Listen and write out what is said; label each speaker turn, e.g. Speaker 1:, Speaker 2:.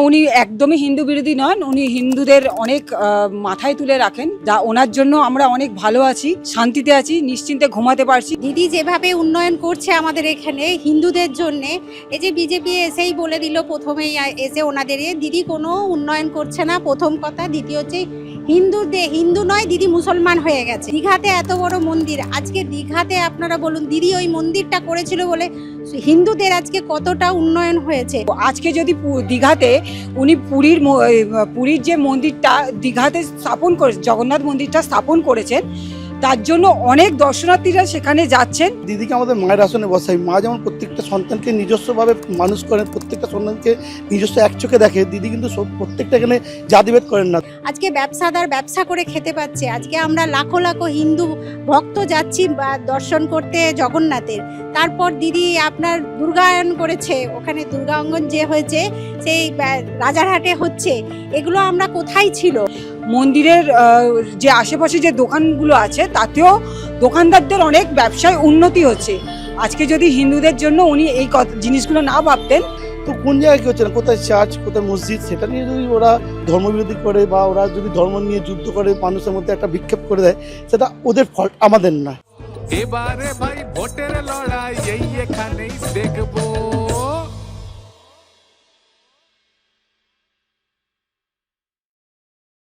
Speaker 1: উনি একদমই হিন্দু বিরোধী নন, উনি হিন্দুদের অনেক মাথায় তুলে রাখেন, যা ওনার জন্য আমরা অনেক ভালো আছি, শান্তিতে আছি, নিশ্চিন্তে ঘুমাতে পারছি।
Speaker 2: দিদি যেভাবে উন্নয়ন করছে আমাদের এখানে হিন্দুদের জন্য, এই যে বিজেপি এসেই বলে দিল প্রথমেই এসে ওনাদের দিদি কোনো উন্নয়ন করছে না, প্রথম কথা। দ্বিতীয় হচ্ছে হিন্দু নয়, দিদি মুসলমান হয়ে গেছে। দীঘাতে এত বড় মন্দির, আজকে দীঘাতে আপনারা বলুন দিদি ওই মন্দিরটা করেছিল বলে হিন্দুদের আজকে কতটা উন্নয়ন হয়েছে।
Speaker 1: আজকে যদি দীঘাতে উনি পুরীর যে মন্দিরটা দীঘাতে স্থাপন করে, জগন্নাথ মন্দিরটা স্থাপন করেছেন, তার জন্য অনেক দর্শনার্থীরা সেখানে যাচ্ছেন।
Speaker 3: দিদিকে আমাদের মায়ের আসনে বসাই। মা যেমন প্রত্যেকটা সন্তানকে নিজস্বভাবে মানুষ করেন, প্রত্যেকটা সন্তানকে নিজস্ব এক চোখে দেখে, দিদি কিন্তু প্রত্যেকটা এখানে জাতিভেদ করেন না।
Speaker 2: আজকে ব্যবসাদার ব্যবসা করে খেতে পাচ্ছে। আজকে আমরা লাখো লাখো হিন্দু ভক্ত যাচ্ছি দর্শন করতে জগন্নাথের। তারপর দিদি আপনার দুর্গায়ন করেছে, ওখানে দুর্গা অঙ্গন যে হয়েছে সেই রাজারহাটে হচ্ছে। এগুলো আমরা কোথায় ছিল?
Speaker 1: মন্দিরের যে আশেপাশে যে দোকানগুলো আছে তাতেও দোকানদারদের অনেক ব্যবসায় উন্নতি হচ্ছে। আজকে যদি হিন্দুদের জন্য উনি এই জিনিসগুলো না ভাবতেন,
Speaker 3: তো কোন জায়গায় কি হচ্ছে না, কোথায় চার্চ, কোথায় মসজিদ, সেটা নিয়ে যদি ওরা ধর্মবিরোধী করে বা ওরা যদি ধর্ম নিয়ে যুদ্ধ করে, মানুষের মধ্যে একটা বিক্ষেপ করে দেয়, সেটা ওদের ফল্ট, আমাদের না।
Speaker 4: এবারে ভাই ভোটের লড়াই এই এখানেই দেখবো।